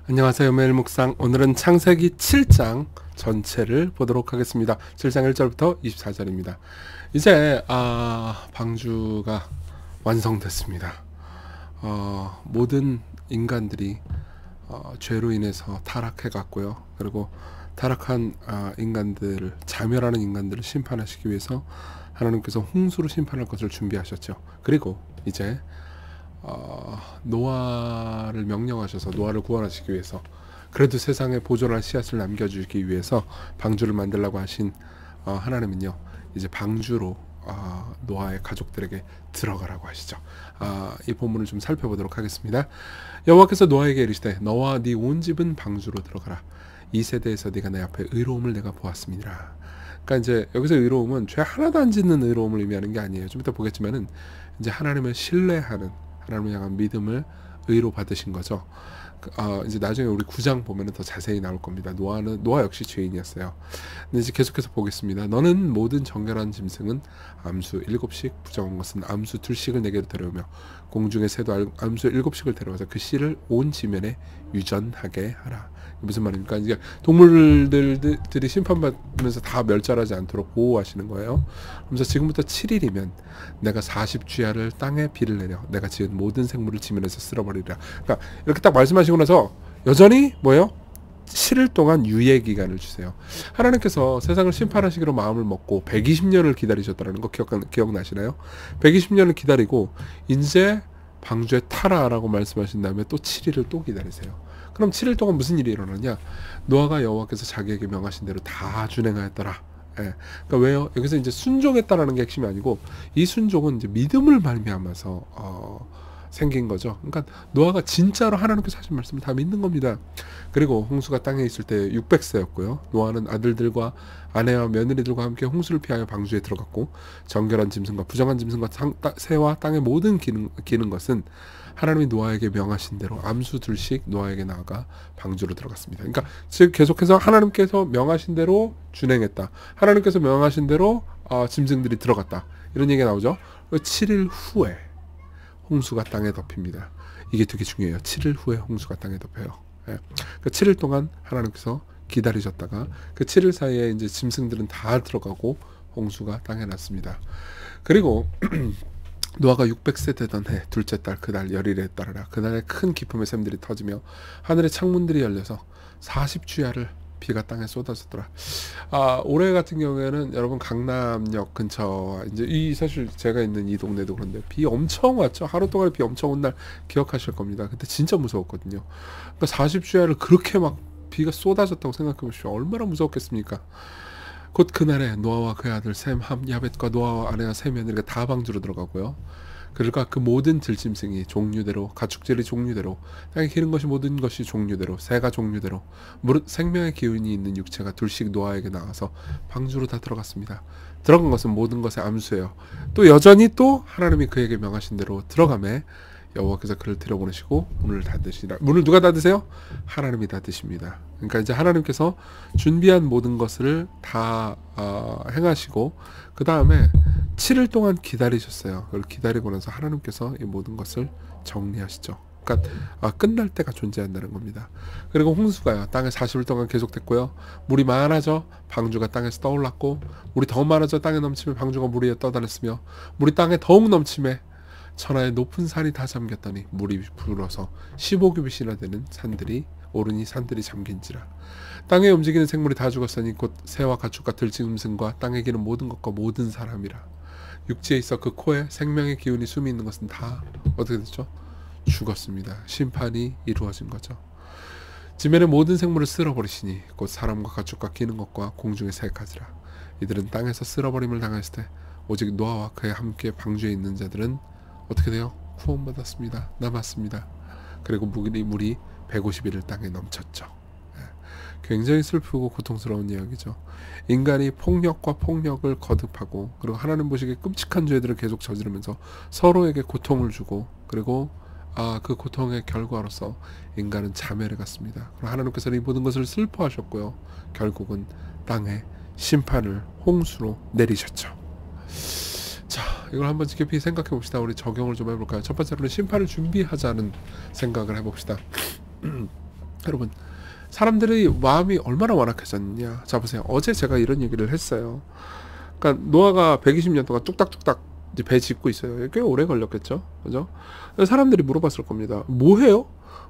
안녕하세요. 매일 묵상. 오늘은 창세기 7장 전체를 보도록 하겠습니다. 7장 1절부터 24절입니다. 이제 방주가 완성됐습니다. 모든 인간들이 죄로 인해서 타락해 갔고요. 그리고 타락한 인간들을, 자멸하는 인간들을 심판하시기 위해서 하나님께서 홍수로 심판할 것을 준비하셨죠. 그리고 이제 노아를 명령하셔서 노아를 구원하시기 위해서, 그래도 세상에 보존할 씨앗을 남겨주기 위해서 방주를 만들라고 하신 하나님은요, 이제 방주로 노아의 가족들에게 들어가라고 하시죠. 이 본문을 좀 살펴보도록 하겠습니다. 여호와께서 노아에게 이르시되 너와 네 온 집은 방주로 들어가라. 이 세대에서 네가 내 앞에 의로움을 내가 보았습니다. 그러니까 이제 여기서 의로움은 죄 하나도 안 짓는 의로움을 의미하는 게 아니에요. 좀 이따 보겠지만은 이제 하나님을 신뢰하는, 하나님을 향한 믿음을 의로 받으신 거죠. 이제 나중에 우리 9장 보면은 더 자세히 나올 겁니다. 노아 역시 죄인이었어요. 근데 이제 계속해서 보겠습니다. 너는 모든 정결한 짐승은 암수 7씩, 부정한 것은 암수 2씩을 내게로 데려오며 공중의 새도 암수 7씩을 데려와서 그 씨를 온 지면에 유전하게 하라. 무슨 말입니까? 이제 동물들이 심판받으면서 다 멸절하지 않도록 보호하시는 거예요. 그래서 지금부터 7일이면 내가 40주야를 땅에 비를 내려 내가 지은 모든 생물을 지면에서 쓸어버리리라. 그러니까 이렇게 딱 말씀하시고 나서 여전히 뭐예요? 7일 동안 유예 기간을 주세요. 하나님께서 세상을 심판하시기로 마음을 먹고 120년을 기다리셨다는 거 기억나시나요? 120년을 기다리고 이제 방주에 타라라고 말씀하신 다음에 또 7일을 또 기다리세요. 그럼 7일 동안 무슨 일이 일어나냐? 노아가 여호와께서 자기에게 명하신 대로 다 준행하였더라. 그러니까 왜요? 여기서 이제 순종했다라는 게 핵심이 아니고, 이 순종은 이제 믿음을 말미암아서 생긴 거죠. 그러니까 노아가 진짜로 하나님께서 하신 말씀을 다 믿는 겁니다. 그리고 홍수가 땅에 있을 때 600세였고요. 노아는 아들들과 아내와 며느리들과 함께 홍수를 피하여 방주에 들어갔고, 정결한 짐승과 부정한 짐승과 새와 땅의 모든 기는 것은 하나님이 노아에게 명하신 대로 암수 2씩 노아에게 나아가 방주로 들어갔습니다. 그러니까 즉 계속해서 하나님께서 명하신 대로 준행했다. 하나님께서 명하신 대로 짐승들이 들어갔다. 이런 얘기가 나오죠. 7일 후에 홍수가 땅에 덮입니다. 이게 되게 중요해요. 7일 후에 홍수가 땅에 덮여요. 그 7일 동안 하나님께서 기다리셨다가 그 7일 사이에 이제 짐승들은 다 들어가고 홍수가 땅에 났습니다. 그리고 노아가 600세 되던 해 둘째 달 그날 열일에 따르라. 그날에 큰 기쁨의 샘들이 터지며 하늘의 창문들이 열려서 40주야를 비가 땅에 쏟아졌더라. 올해 같은 경우에는 여러분 강남역 근처, 이제 사실 제가 있는 이 동네도 그런데 비 엄청 왔죠. 하루 동안에 비 엄청 온 날 기억하실 겁니다. 그때 진짜 무서웠거든요. 그러니까 40주야를 그렇게 막 비가 쏟아졌다고 생각해 보십시오. 얼마나 무서웠겠습니까? 곧 그날에 노아와 그의 아들 셈, 함, 야벳과 노아와 아내와 세 며느리가 다 방주로 들어가고요. 그러니까 그 모든 들짐승이 종류대로, 가축들이 종류대로, 땅에 기는 것이 모든 것이 종류대로, 새가 종류대로, 생명의 기운이 있는 육체가 2씩 노아에게 나와서 방주로 다 들어갔습니다. 들어간 것은 모든 것의 암수예요. 또 여전히 또 하나님이 그에게 명하신 대로 들어가매 여호와께서 그를 들여보내시고 문을 닫으시라. 문을 누가 닫으세요? 하나님이 닫으십니다. 그러니까 이제 하나님께서 준비한 모든 것을 다 행하시고 그 다음에 7일 동안 기다리셨어요. 그걸 기다리고 나서 하나님께서 이 모든 것을 정리하시죠. 그러니까 끝날 때가 존재한다는 겁니다. 그리고 홍수가요, 땅에 40일 동안 계속됐고요. 물이 많아져 방주가 땅에서 떠올랐고, 물이 더 많아져 땅에 넘치며 방주가 물 위에 떠다녔으며, 물이 땅에 더욱 넘치매 천하의 높은 산이 다 잠겼더니 물이 불어서 15규빗이나 되는 산들이 오르니 산들이 잠긴지라. 땅에 움직이는 생물이 다 죽었으니 곧 새와 가축과 들짐승과 땅에 기는 모든 것과 모든 사람이라. 육지에 있어 그 코에 생명의 기운이 숨이 있는 것은 다 어떻게 됐죠? 죽었습니다. 심판이 이루어진 거죠. 지면의 모든 생물을 쓸어버리시니 곧 사람과 가축과 기는 것과 공중의 새까지라. 이들은 땅에서 쓸어버림을 당했을 때 오직 노아와 그의 함께 방주에 있는 자들은 어떻게 돼요? 구원받았습니다. 남았습니다. 그리고 물이 150일을 땅에 넘쳤죠. 굉장히 슬프고 고통스러운 이야기죠. 인간이 폭력과 폭력을 거듭하고, 그리고 하나님 보시기에 끔찍한 죄들을 계속 저지르면서 서로에게 고통을 주고, 그리고 그 고통의 결과로서 인간은 자멸해 갔습니다. 그리고 하나님께서는 이 모든 것을 슬퍼하셨고요. 결국은 땅에 심판을 홍수로 내리셨죠. 자, 이걸 한번 깊이 생각해 봅시다. 우리 적용을 좀 해볼까요? 첫 번째로는 심판을 준비하자는 생각을 해봅시다. 여러분, 사람들의 마음이 얼마나 완악해졌냐. 자 보세요. 어제 제가 이런 얘기를 했어요. 그러니까 노아가 120년 동안 뚝딱뚝딱 이제 배 짓고 있어요. 꽤 오래 걸렸겠죠. 그죠? 사람들이 물어봤을 겁니다. 뭐 해요?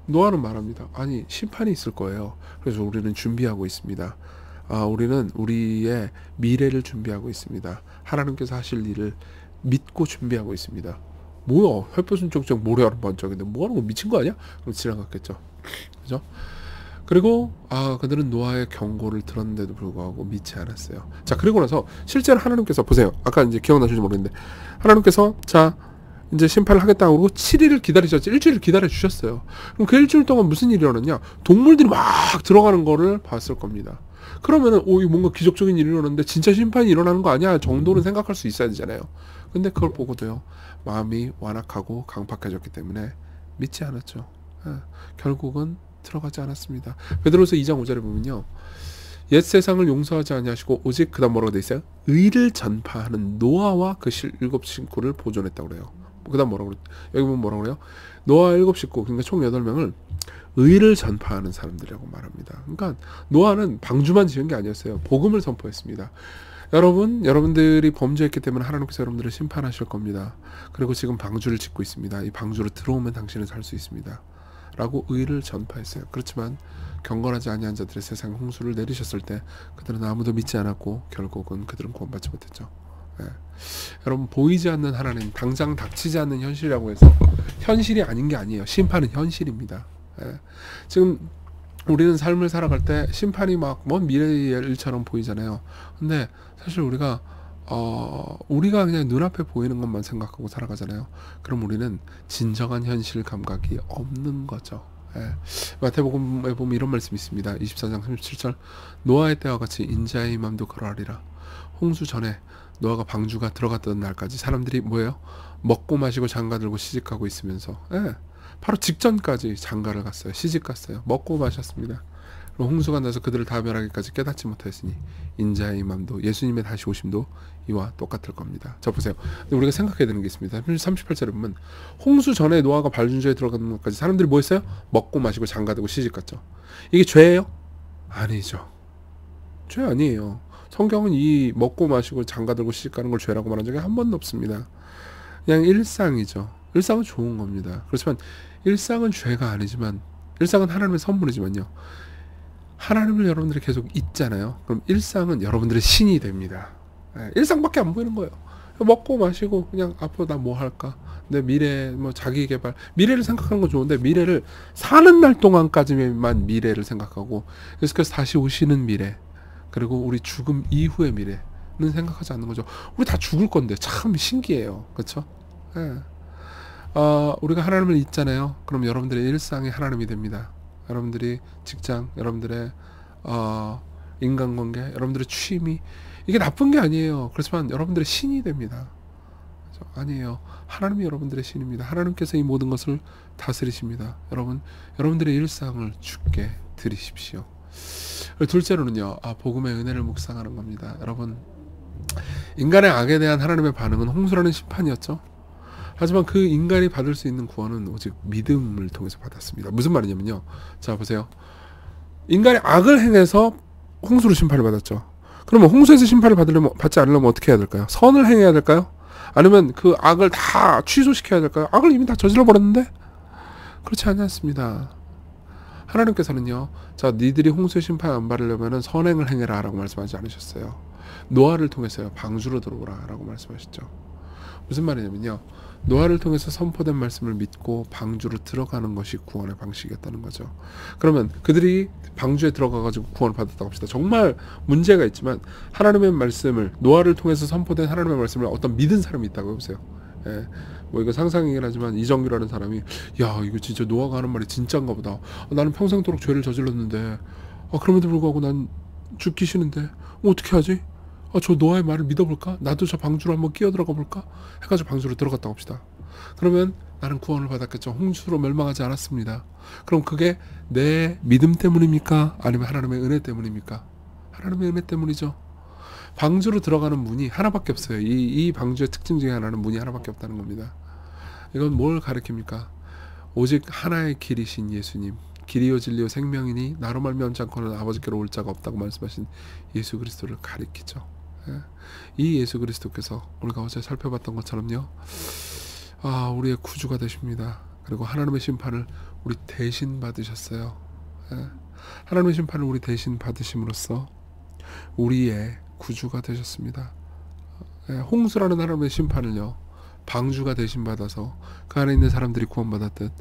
노아는 말합니다. 아니, 심판이 있을 거예요. 그래서 우리는 준비하고 있습니다. 우리는 우리의 미래를 준비하고 있습니다. 하나님께서 하실 일을 믿고 준비하고 있습니다. 뭐야? 햇볕은 쩍쩍 모래알은 반짝인데 뭐하는 거, 미친 거 아니야? 그럼 지나갔겠죠. 그죠? 그리고 그들은 노아의 경고를 들었는데도 불구하고 믿지 않았어요. 자, 그리고 나서 실제로 하나님께서 보세요. 아까 이제 기억나실지 모르겠는데 하나님께서 자 이제 심판을 하겠다고 그러고 7일을 기다리셨지. 일주일을 기다려 주셨어요. 그럼 그 일주일 동안 무슨 일이 일어났냐? 동물들이 막 들어가는 거를 봤을 겁니다. 그러면은 이거 뭔가 기적적인 일이 일어났는데 진짜 심판이 일어나는 거 아니야 정도는 생각할 수 있어야 되잖아요. 근데 그걸 보고도요, 마음이 완악하고 강팍해졌기 때문에 믿지 않았죠. 결국은 들어가지 않았습니다. 베드로서 2장 5절에 보면요, 옛 세상을 용서하지 아니하시고 오직 그다음 뭐라고 돼 있어요? 의를 전파하는 노아와 그 일곱 식구를 보존했다고 그래요. 그다음 뭐라고 그래요? 여기 보면 뭐라고 그래요? 노아 일곱 식구, 그러니까 총 8명을 의를 전파하는 사람들이라고 말합니다. 그러니까 노아는 방주만 지은 게 아니었어요. 복음을 선포했습니다. 여러분들이 범죄했기 때문에 하나님께서 여러분들을 심판하실 겁니다. 그리고 지금 방주를 짓고 있습니다. 이 방주로 들어오면 당신은 살 수 있습니다. 라고 의를 전파했어요. 그렇지만 경건하지 아니한 자들의 세상 홍수를 내리셨을 때 그들은 아무도 믿지 않았고 결국은 그들은 구원받지 못했죠. 여러분, 보이지 않는 하나님, 당장 닥치지 않는 현실이라고 해서 현실이 아닌 게 아니에요. 심판은 현실입니다. 지금 우리는 삶을 살아갈 때 심판이 막 먼 미래의 일처럼 보이잖아요. 근데 사실 우리가 그냥 눈앞에 보이는 것만 생각하고 살아가잖아요. 그럼 우리는 진정한 현실 감각이 없는 거죠. 마태복음에 보면 이런 말씀이 있습니다. 24장 37절, 노아의 때와 같이 인자의 맘도 그러하리라. 홍수 전에 노아가 방주가 들어갔던 날까지 사람들이 뭐예요? 먹고 마시고 장가들고 시집가고 있으면서 바로 직전까지 장가를 갔어요. 시집 갔어요. 먹고 마셨습니다. 홍수가 나서 그들을 다 멸하기까지 깨닫지 못하였으니 인자의 맘도, 예수님의 다시 오심도 이와 똑같을 겁니다. 자 보세요. 우리가 생각해야 되는 게 있습니다. 38절에 보면 홍수 전에 노아가 발준주에 들어가는 것까지 사람들이 뭐 했어요? 먹고 마시고 장가들고 시집 갔죠. 이게 죄예요? 아니죠. 죄 아니에요. 성경은 이 먹고 마시고 장가들고 시집 가는 걸 죄라고 말한 적이 한 번도 없습니다. 그냥 일상이죠. 일상은 좋은 겁니다. 그렇지만 일상은 죄가 아니지만, 일상은 하나님의 선물이지만요, 하나님을 여러분들이 계속 잊잖아요. 그럼 일상은 여러분들의 신이 됩니다. 일상밖에 안 보이는 거예요. 먹고 마시고 그냥 앞으로 나 뭐 할까, 내 미래, 뭐 자기 개발, 미래를 생각하는 건 좋은데 미래를 사는 날 동안까지만 미래를 생각하고, 그래서 다시 오시는 미래, 그리고 우리 죽음 이후의 미래는 생각하지 않는 거죠. 우리 다 죽을 건데 참 신기해요. 그렇죠? 우리가 하나님을 잊잖아요. 그럼 여러분들의 일상이 하나님이 됩니다. 여러분들이 직장, 여러분들의 인간관계, 여러분들의 취미, 이게 나쁜 게 아니에요. 그렇지만 여러분들의 신이 됩니다. 그렇죠? 아니에요. 하나님이 여러분들의 신입니다. 하나님께서 이 모든 것을 다스리십니다. 여러분들의 일상을 주께 드리십시오. 둘째로는요, 복음의 은혜를 묵상하는 겁니다. 여러분, 인간의 악에 대한 하나님의 반응은 홍수라는 심판이었죠. 하지만 그 인간이 받을 수 있는 구원은 오직 믿음을 통해서 받았습니다. 무슨 말이냐면요, 자 보세요. 인간이 악을 행해서 홍수로 심판을 받았죠. 그러면 홍수에서 심판을 받지 않으려면 어떻게 해야 될까요? 선을 행해야 될까요? 아니면 그 악을 다 취소시켜야 될까요? 악을 이미 다 저질러 버렸는데? 그렇지 않습니다. 하나님께서는요, 자 니들이 홍수의 심판 안 받으려면 선행을 행해라 라고 말씀하지 않으셨어요. 노아를 통해서요, 방주로 들어오라 라고 말씀하셨죠. 무슨 말이냐면요, 노아를 통해서 선포된 말씀을 믿고 방주로 들어가는 것이 구원의 방식이었다는 거죠. 그러면 그들이 방주에 들어가가지고 구원을 받았다고 합시다. 정말 문제가 있지만 하나님의 말씀을, 노아를 통해서 선포된 하나님의 말씀을 어떤 믿은 사람이 있다고 해보세요. 뭐 이거 상상이긴 하지만 이정규라는 사람이, 야 이거 진짜 노아가 하는 말이 진짜인가 보다. 나는 평생도록 죄를 저질렀는데 그럼에도 불구하고 난 죽기 싫은데 어떻게 하지? 저 노아의 말을 믿어볼까? 나도 저 방주로 한번 끼어들어가 볼까? 해가지고 방주로 들어갔다 옵시다. 그러면 나는 구원을 받았겠죠. 홍수로 멸망하지 않았습니다. 그럼 그게 내 믿음 때문입니까? 아니면 하나님의 은혜 때문입니까? 하나님의 은혜 때문이죠. 방주로 들어가는 문이 하나밖에 없어요. 이 방주의 특징 중에 하나는 문이 하나밖에 없다는 겁니다. 이건 뭘 가리킵니까? 오직 하나의 길이신 예수님, 길이요 진리요 생명이니 나로 말미암지 않고는 아버지께로 올 자가 없다고 말씀하신 예수 그리스도를 가리키죠. 이 예수 그리스도께서 우리가 어제 살펴봤던 것처럼요, 우리의 구주가 되십니다. 그리고 하나님의 심판을 우리 대신 받으셨어요. 하나님의 심판을 우리 대신 받으심으로써 우리의 구주가 되셨습니다. 홍수라는 하나님의 심판을요, 방주가 대신 받아서 그 안에 있는 사람들이 구원받았듯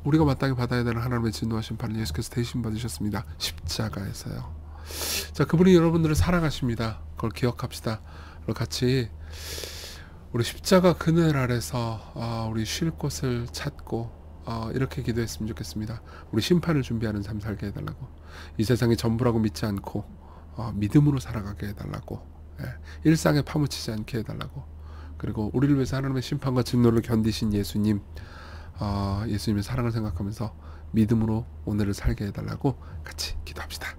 우리가 마땅히 받아야 되는 하나님의 진노와 심판을 예수께서 대신 받으셨습니다. 십자가에서요. 자, 그분이 여러분들을 사랑하십니다. 그걸 기억합시다. 그리고 같이 우리 십자가 그늘 아래서 우리 쉴 곳을 찾고 이렇게 기도했으면 좋겠습니다. 우리 심판을 준비하는 삶 살게 해달라고, 이 세상이 전부라고 믿지 않고 믿음으로 살아가게 해달라고, 일상에 파묻히지 않게 해달라고, 그리고 우리를 위해서 하나님의 심판과 진노를 견디신 예수님, 예수님의 사랑을 생각하면서 믿음으로 오늘을 살게 해달라고 같이 기도합시다.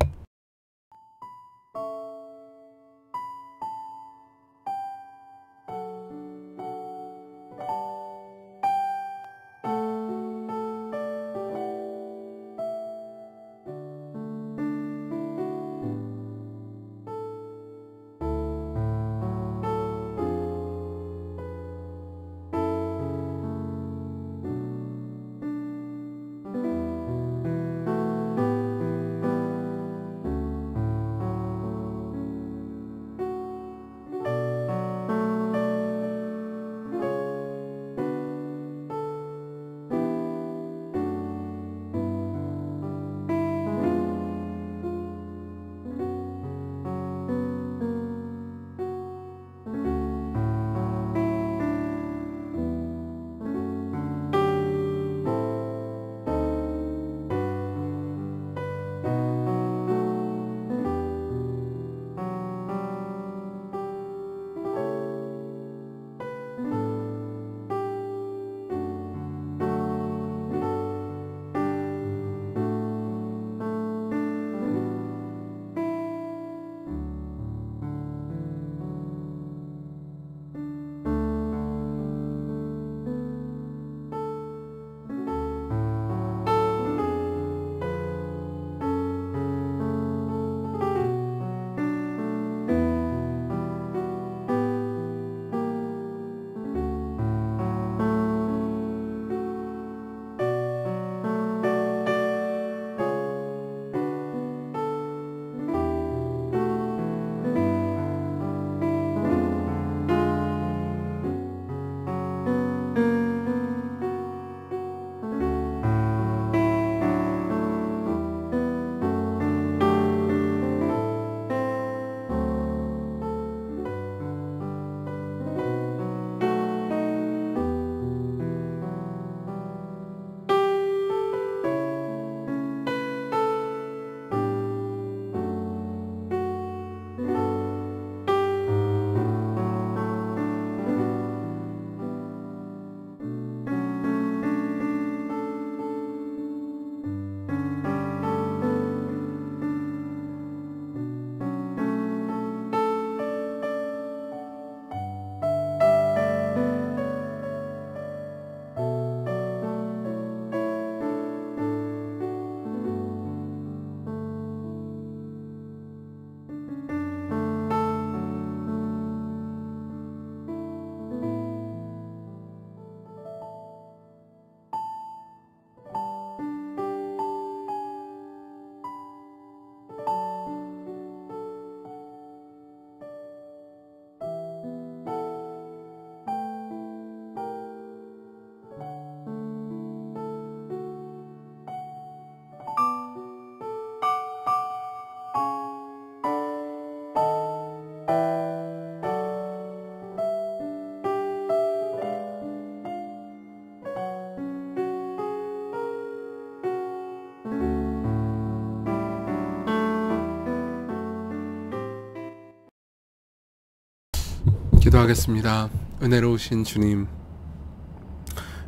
기도하겠습니다. 은혜로우신 주님,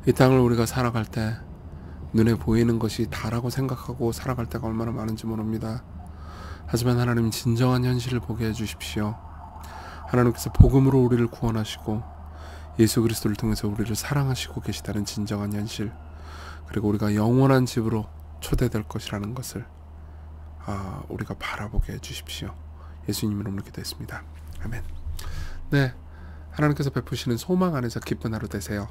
이 땅을 우리가 살아갈 때 눈에 보이는 것이 다라고 생각하고 살아갈 때가 얼마나 많은지 모릅니다. 하지만 하나님, 진정한 현실을 보게 해주십시오. 하나님께서 복음으로 우리를 구원하시고 예수 그리스도를 통해서 우리를 사랑하시고 계시다는 진정한 현실, 그리고 우리가 영원한 집으로 초대될 것이라는 것을 우리가 바라보게 해주십시오. 예수님 이름으로 기도했습니다. 아멘. 네, 하나님께서 베푸시는 소망 안에서 기쁜 하루 되세요.